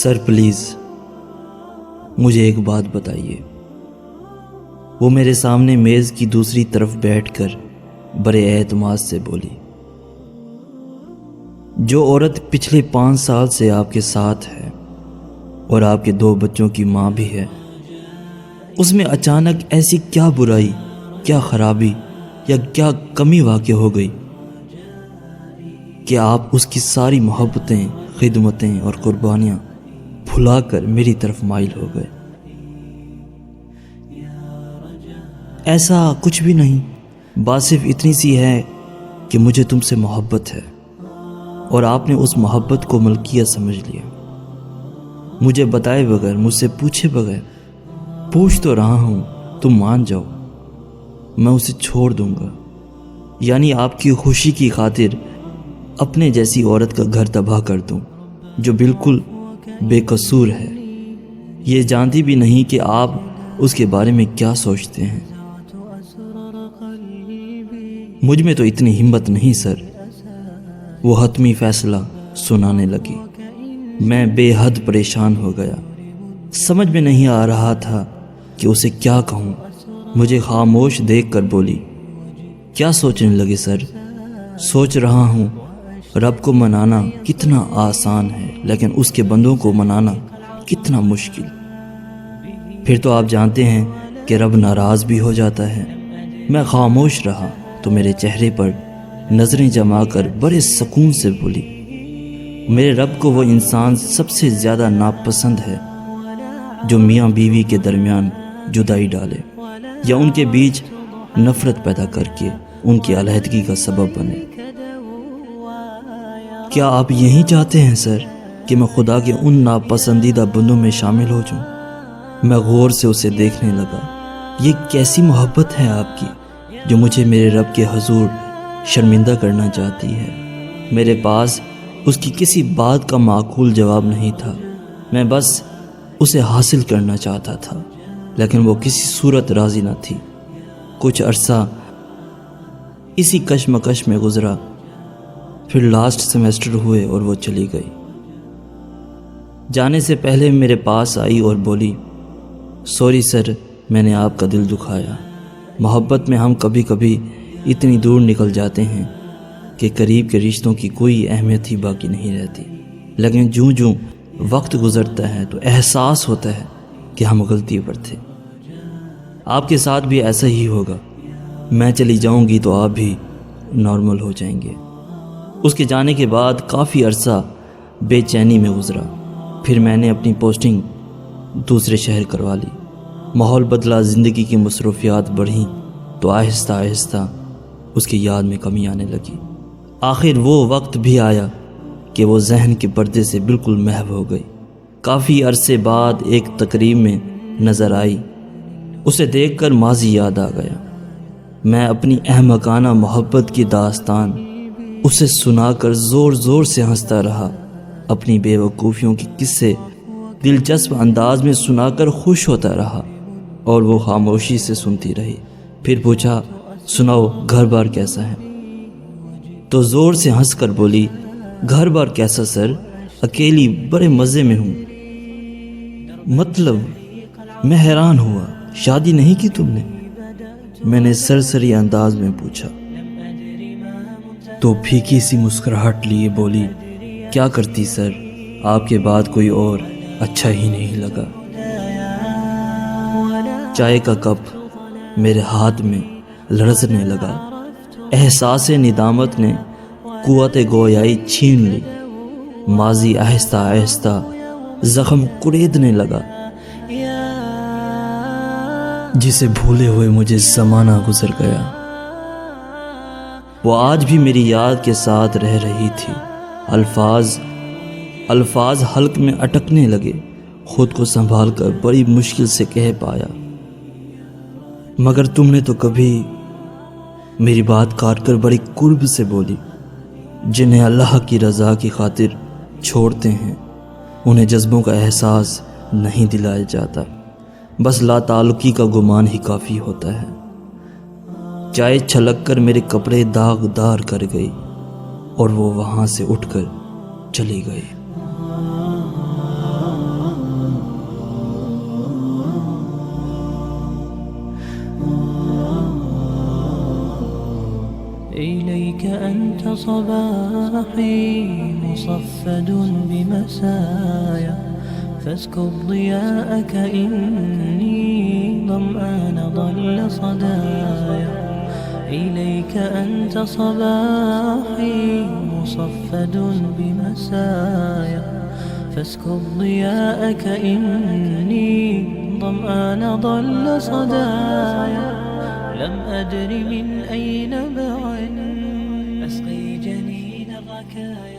Sir please مجھے ایک بات بتائیے۔ وہ میرے سامنے میز کی دوسری طرف بیٹھ کر بڑے اعتماد سے بولی، جو عورت پچھلے 5 سال سے آپ کے ساتھ ہے اور آپ کے 2 بچوں کی ماں بھی ہے، اس میں اچانک ایسی کیا برائی، کیا خرابی یا کیا کمی واقع ہو گئی کہ آپ اس کی ساری محبتیں، خدمتیں اور قربانیاں بھلا کر میری طرف مائل ہو گئے؟ ایسا کچھ بھی نہیں، بات صرف اتنی سی ہے کہ مجھے تم سے محبت ہے اور آپ نے اس محبت کو ملکیت سمجھ لیا۔ مجھے بتائے بغیر، مجھ سے پوچھے بغیر، پوچھ تو رہا ہوں، تم مان جاؤ، میں اسے چھوڑ دوں گا، یعنی آپ کی خوشی کی خاطر اپنے جیسی عورت کا گھر تباہ کر دوں جو بالکل بے قصور ہے، یہ جانتی بھی نہیں کہ آپ اس کے بارے میں کیا سوچتے ہیں۔ مجھ میں تو اتنی ہمت نہیں سر۔ وہ حتمی فیصلہ سنانے لگی۔ میں بے حد پریشان ہو گیا، سمجھ میں نہیں آ رہا تھا کہ اسے کیا کہوں۔ مجھے خاموش دیکھ کر بولی، کیا سوچنے لگے سر؟ سوچ رہا ہوں رب کو منانا کتنا آسان ہے لیکن اس کے بندوں کو منانا کتنا مشکل۔ پھر تو آپ جانتے ہیں کہ رب ناراض بھی ہو جاتا ہے۔ میں خاموش رہا تو میرے چہرے پر نظریں جما کر بڑے سکون سے بولی، میرے رب کو وہ انسان سب سے زیادہ ناپسند ہے جو میاں بیوی کے درمیان جدائی ڈالے یا ان کے بیچ نفرت پیدا کر کے ان کی علیحدگی کا سبب بنے۔ کیا آپ یہی چاہتے ہیں سر کہ میں خدا کے ان ناپسندیدہ بندوں میں شامل ہو جاؤں؟ میں غور سے اسے دیکھنے لگا۔ یہ کیسی محبت ہے آپ کی جو مجھے میرے رب کے حضور شرمندہ کرنا چاہتی ہے؟ میرے پاس اس کی کسی بات کا معقول جواب نہیں تھا۔ میں بس اسے حاصل کرنا چاہتا تھا لیکن وہ کسی صورت راضی نہ تھی۔ کچھ عرصہ اسی کشمکش میں گزرا، پھر لاسٹ سیمیسٹر ہوئے اور وہ چلی گئی۔ جانے سے پہلے میرے پاس آئی اور بولی، سوری سر، میں نے آپ کا دل دکھایا۔ محبت میں ہم کبھی کبھی اتنی دور نکل جاتے ہیں کہ قریب کے رشتوں کی کوئی اہمیت ہی باقی نہیں رہتی، لیکن جوں جوں وقت گزرتا ہے تو احساس ہوتا ہے کہ ہم غلطی پر تھے۔ آپ کے ساتھ بھی ایسا ہی ہوگا۔ میں چلی جاؤں گی تو آپ بھی نارمل ہو جائیں گے۔ اس کے جانے کے بعد کافی عرصہ بے چینی میں گزرا۔ پھر میں نے اپنی پوسٹنگ دوسرے شہر کروا لی۔ ماحول بدلا، زندگی کی مصروفیات بڑھیں تو آہستہ آہستہ اس کی یاد میں کمی آنے لگی۔ آخر وہ وقت بھی آیا کہ وہ ذہن کے پردے سے بالکل محو ہو گئی۔ کافی عرصے بعد ایک تقریب میں نظر آئی، اسے دیکھ کر ماضی یاد آ گیا۔ میں اپنی احمقانہ محبت کی داستان اسے سنا کر زور زور سے ہنستا رہا، اپنی بے وقوفیوں کے قصے دلچسپ انداز میں سنا کر خوش ہوتا رہا اور وہ خاموشی سے سنتی رہی۔ پھر پوچھا، سناؤ گھر بار کیسا ہے؟ تو زور سے ہنس کر بولی، گھر بار کیسا سر، اکیلی بڑے مزے میں ہوں۔ مطلب؟ میں حیران ہوا، شادی نہیں کی تم نے؟ میں نے سرسری انداز میں پوچھا تو پھیکی سی مسکراہٹ لیے بولی، کیا کرتی سر، آپ کے بعد کوئی اور اچھا ہی نہیں لگا۔ چائے کا کپ میرے ہاتھ میں لرزنے لگا۔ احساس ندامت نے قوت گویائی چھین لی۔ ماضی آہستہ آہستہ زخم کریدنے لگا جسے بھولے ہوئے مجھے زمانہ گزر گیا۔ وہ آج بھی میری یاد کے ساتھ رہ رہی تھی۔ الفاظ حلق میں اٹکنے لگے۔ خود کو سنبھال کر بڑی مشکل سے کہہ پایا، مگر تم نے تو کبھی میری بات کاٹ کر بڑی قرب سے بولی، جنہیں اللہ کی رضا کی خاطر چھوڑتے ہیں انہیں جذبوں کا احساس نہیں دلایا جاتا، بس لا تعلقی کا گمان ہی کافی ہوتا ہے۔ چائے چھلک کر میرے کپڑے داغدار کر گئی اور وہ وہاں سے اٹھ کر چلی گئی۔ إليك أنت صباحي مصفد بمسايا، فاسكب ضياءك إني ظمآن ضل صدايا. إليك أنت صباحي مصفد بمسايا، فاسكب ضياءك إني ظمآن ضل صدايا. لم أدر من أي نبع أسقي جنين الركايا.